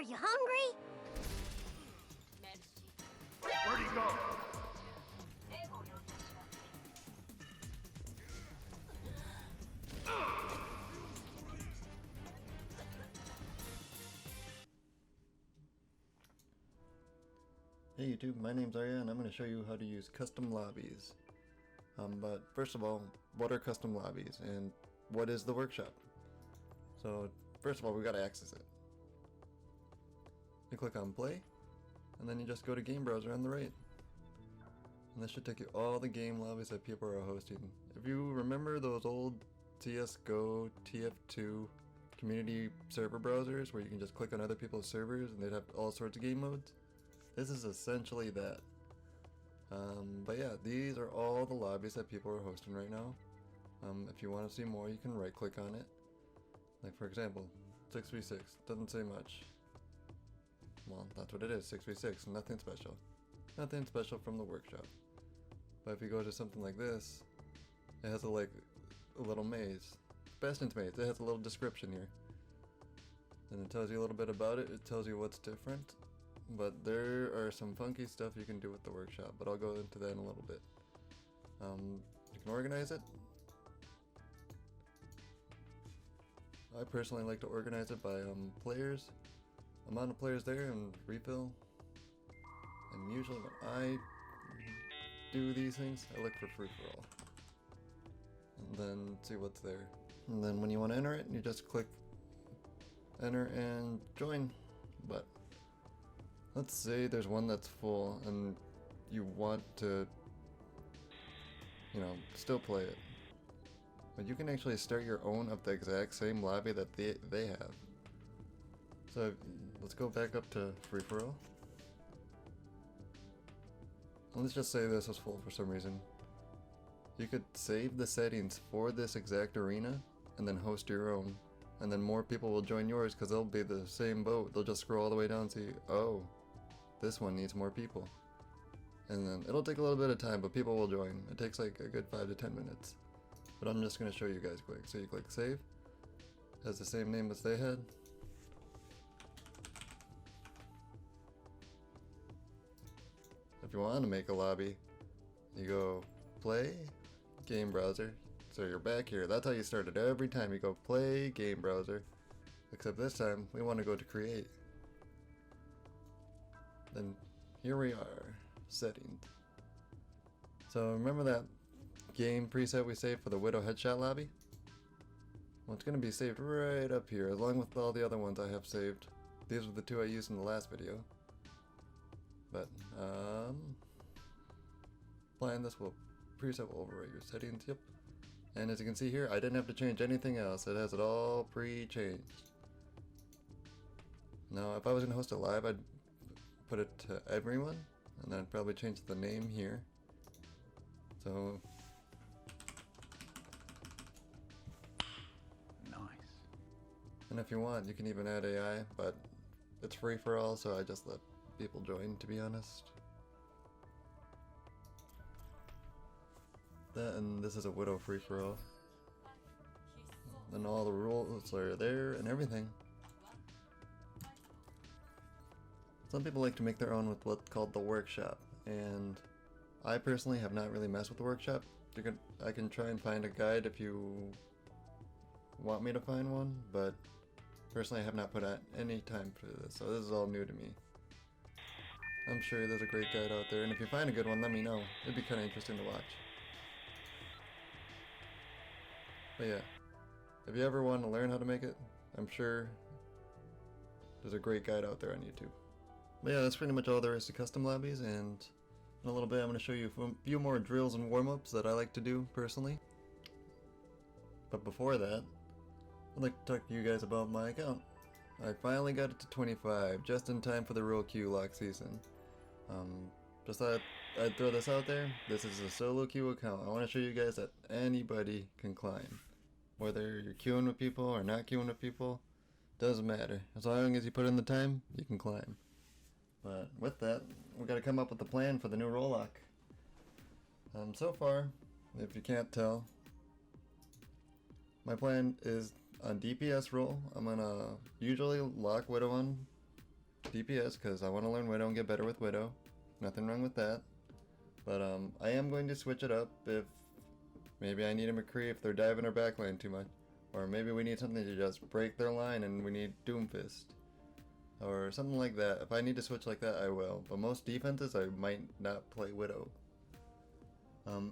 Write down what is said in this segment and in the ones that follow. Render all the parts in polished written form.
Are you hungry? Where'd he go? Hey YouTube, my name's Arya and I'm going to show you how to use custom lobbies. But first of all, what are custom lobbies and what is the workshop? So first of all, we got to access it. You click on play and then you just go to game browser on the right. And this should take you all the game lobbies that people are hosting. If you remember those old CSGO, TF2 community server browsers where you can just click on other people's servers and they'd have all sorts of game modes, this is essentially that. But yeah, these are all the lobbies that people are hosting right now. If you want to see more, you can right click on it. Like for example, 6v6, doesn't say much. Well, that's what it is, 6v6, nothing special. Nothing special from the workshop. But if you go to something like this, it has a little maze. Bastion's maze, it has a little description here. And it tells you a little bit about it, it tells you what's different. But there are some funky stuff you can do with the workshop, but I'll go into that in a little bit. You can organize it. I personally like to organize it by players, amount of players there, and refill. And usually when I do these things, I look for free-for-all. And then see what's there. And then when you want to enter it, you just click enter and join. But let's say there's one that's full and you want to, still play it. But you can actually start your own of the exact same lobby that they have. So let's go back up to free-for-all. Let's just say this was full for some reason. You could save the settings for this exact arena and then host your own. And then more people will join yours because they'll be the same boat. They'll just scroll all the way down and see, oh, this one needs more people. And then it'll take a little bit of time, but people will join. It takes like a good 5 to 10 minutes. But I'm just going to show you guys quick. So you click save. Has the same name as they had. If you want to make a lobby, you go play, game browser. So you're back here. That's how you start it every time. You go play, game browser. Except this time, we want to go to create. Then here we are, settings. So remember that game preset we saved for the Widow headshot lobby? Well, it's going to be saved right up here, along with all the other ones I have saved. These were the two I used in the last video. But, applying this preset will overwrite your settings, yep. And as you can see here, I didn't have to change anything else. It has it all pre-changed. Now, if I was going to host a live, I'd put it to everyone, and then I'd probably change the name here. So, Nice. and if you want, you can even add AI, but it's free for all, so I just let people join, to be honest. That, and this is a Widow free for all. And all the rules are there and everything. Some people like to make their own with what's called the workshop, and I personally have not really messed with the workshop. I can try and find a guide if you want me to find one, but personally I have not put out any time for this, so this is all new to me. I'm sure there's a great guide out there, and if you find a good one, let me know. It'd be kind of interesting to watch. But yeah, if you ever want to learn how to make it, I'm sure there's a great guide out there on YouTube. But yeah, that's pretty much all there is to custom lobbies, and in a little bit I'm going to show you a few more drills and warm-ups that I like to do personally. But before that, I'd like to talk to you guys about my account. I finally got it to 25, just in time for the real queue lock season. Just thought I'd throw this out there. This is a solo queue account. I want to show you guys that anybody can climb. Whether you're queuing with people or not queuing with people, doesn't matter. As long as you put in the time, you can climb. But with that, we got to come up with a plan for the new roll lock. So far, if you can't tell, my plan is on DPS roll. I'm gonna usually lock Widow on DPS because I want to learn Widow and get better with Widow. Nothing wrong with that. But I am going to switch it up if maybe I need a McCree if they're diving our backline too much. Or maybe we need something to just break their line and we need Doomfist. Or something like that. If I need to switch like that, I will. But most defenses, I might not play Widow.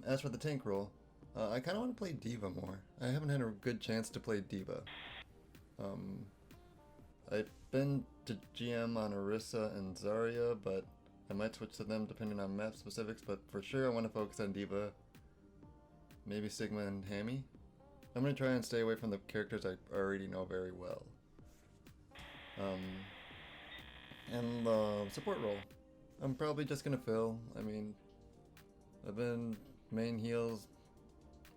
As for the tank role, I kind of want to play D.Va more. I haven't had a good chance to play D.Va. I've been to GM on Orisa and Zarya, but I might switch to them depending on map specifics, but for sure I want to focus on D.Va. Maybe Sigma and Hammy. I'm going to try and stay away from the characters I already know very well. And the support role, I'm probably just going to fill. I mean, I've been main heals,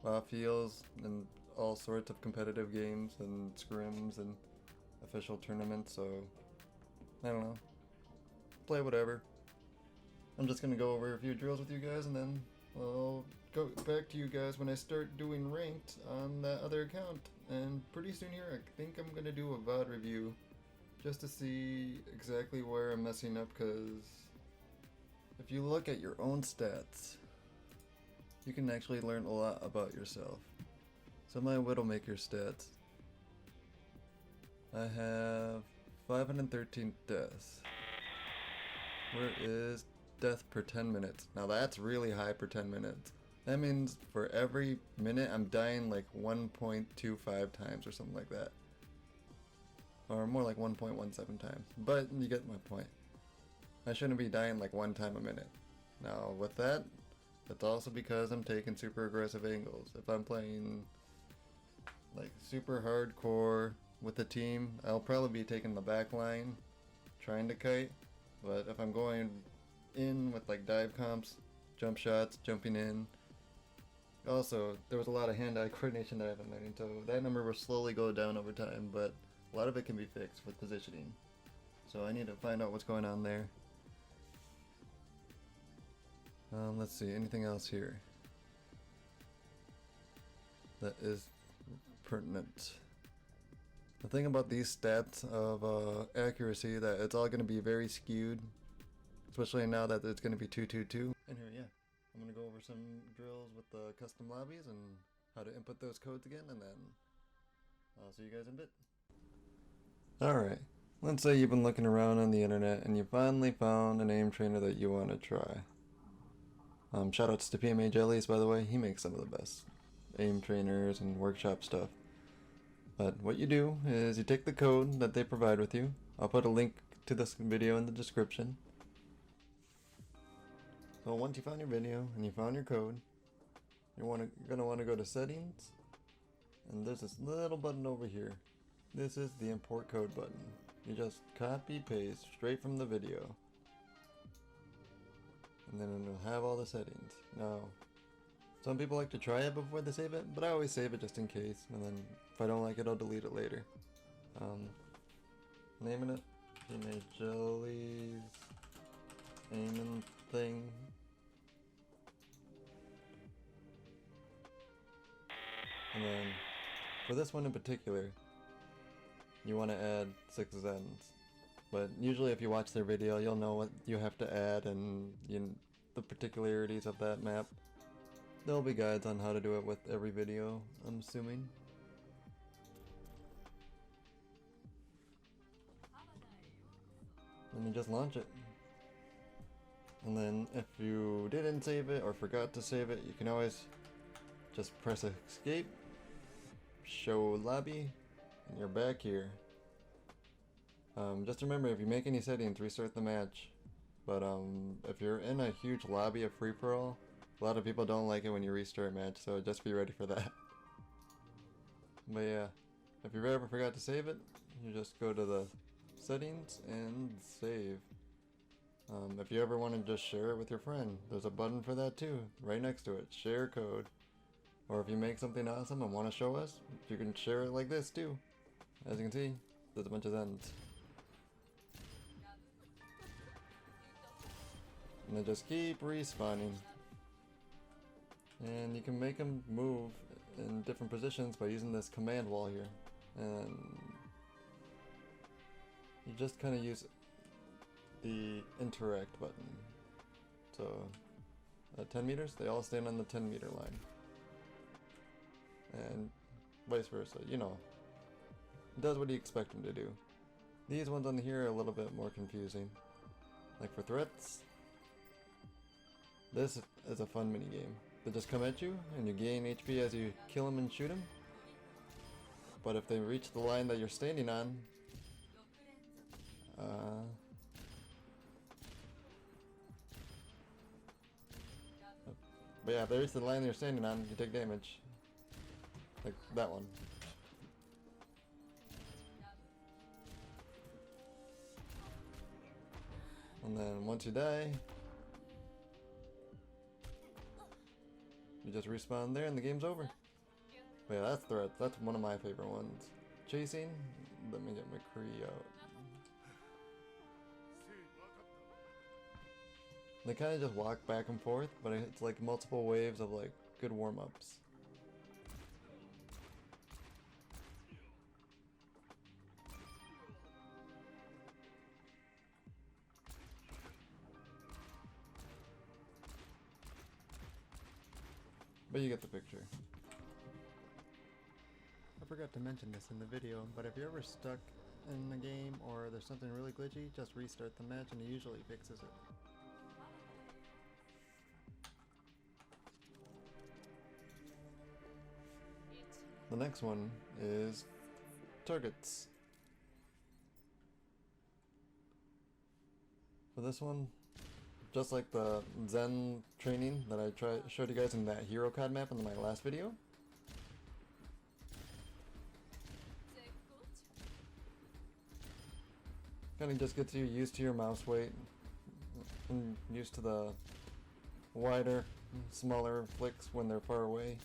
off heals, and all sorts of competitive games and scrims and official tournaments, so I don't know. Play whatever. I'm just gonna go over a few drills with you guys and then I'll go back to you guys when I start doing ranked on that other account. And pretty soon here, I think I'm gonna do a VOD review just to see exactly where I'm messing up, because if you look at your own stats, you can actually learn a lot about yourself. So my Widowmaker stats, I have 513 deaths. Where is death per 10 minutes? Now that's really high per 10 minutes. That means for every minute I'm dying like 1.25 times or something like that. Or more like 1.17 times. But you get my point. I shouldn't be dying like 1 time a minute. Now with that, that's also because I'm taking super aggressive angles. If I'm playing like super hardcore with the team, I'll probably be taking the back line, trying to kite. But if I'm going in with like dive comps, jump shots, jumping in. Also, there was a lot of hand-eye coordination that I've been learning, so that number will slowly go down over time, but a lot of it can be fixed with positioning. So I need to find out what's going on there. Let's see, anything else here that is pertinent? The thing about these stats of accuracy, that it's all going to be very skewed, especially now that it's going to be 2-2-2. And here, yeah, I'm going to go over some drills with the custom lobbies and how to input those codes again, and then I'll see you guys in a bit. Alright, let's say you've been looking around on the internet and you finally found an aim trainer that you want to try. Shoutouts to PMA Jellies, by the way. He makes some of the best aim trainers and workshop stuff. But what you do is you take the code that they provide with you. I'll put a link to this video in the description. So once you found your video and you found your code, you're gonna want to go to settings, and there's this little button over here. This is the import code button. You just copy paste straight from the video, and then it'll have all the settings. Now, some people like to try it before they save it, but I always save it just in case, and then if I don't like it, I'll delete it later. Naming it PMA Jellies aiming thing. And then for this one in particular, you want to add 6 Zens. But usually if you watch their video, you'll know what you have to add and the particularities of that map. There'll be guides on how to do it with every video, I'm assuming. And you just launch it. And then if you didn't save it or forgot to save it, you can always just press escape, show lobby, and you're back here. Just remember, if you make any settings, restart the match. But if you're in a huge lobby of free-for-all, a lot of people don't like it when you restart a match, so just be ready for that. But yeah, if you ever forgot to save it, you just go to the settings and save. If you ever want to just share it with your friend, there's a button for that too, right next to it, share code. Or if you make something awesome and want to show us, you can share it like this too. As you can see, there's a bunch of Zens. And they just keep respawning. And you can make them move in different positions by using this command wall here. And you just kind of use the interact button. So 10 meters, they all stand on the 10-meter line. And vice versa, you know. It does what you expect them to do. These ones on here are a little bit more confusing. Like for threats, this is a fun mini game. They just come at you and you gain HP as you kill them and shoot them. But if they reach the line that you're standing on, but yeah, if they reach the line that you're standing on, you take damage. Like that one. And then once you die, you just respawn there and the game's over. But yeah, that's threats. That's one of my favorite ones. Chasing, let me get McCree out. They kind of just walk back and forth, but it's like multiple waves of like good warm-ups. But you get the picture. I forgot to mention this in the video, but if you're ever stuck in the game or there's something really glitchy, just restart the match and it usually fixes it. The next one is targets. For this one, just like the Zen training that I showed you guys in that hero card map in my last video, kind of just gets you used to your mouse weight and used to the wider, smaller flicks when they're far away.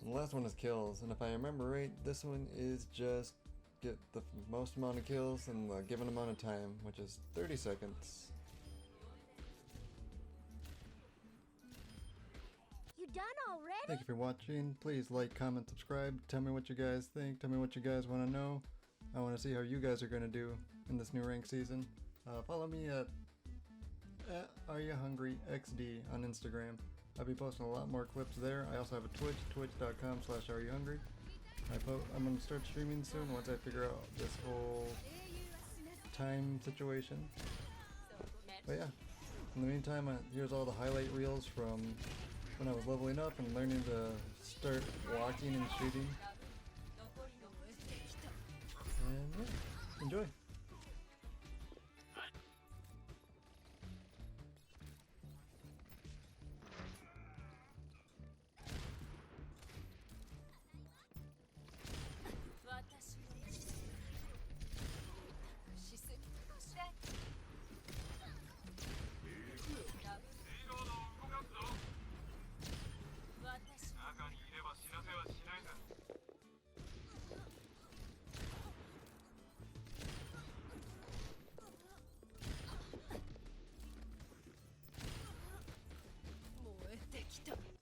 And the last one is kills, and if I remember right, this one is just get the most amount of kills in the given amount of time, which is 30 seconds. You done already? Thank you for watching. Please like, comment, subscribe. Tell me what you guys think. Tell me what you guys want to know. I want to see how you guys are going to do in this new rank season. Follow me at Aryahungry XD on Instagram. I'll be posting a lot more clips there. I also have a Twitch, twitch.com/Aryahungry. I'm going to start streaming soon once I figure out this whole time situation. But yeah, in the meantime, here's all the highlight reels from when I was leveling up and learning to start walking and shooting. And yeah, enjoy.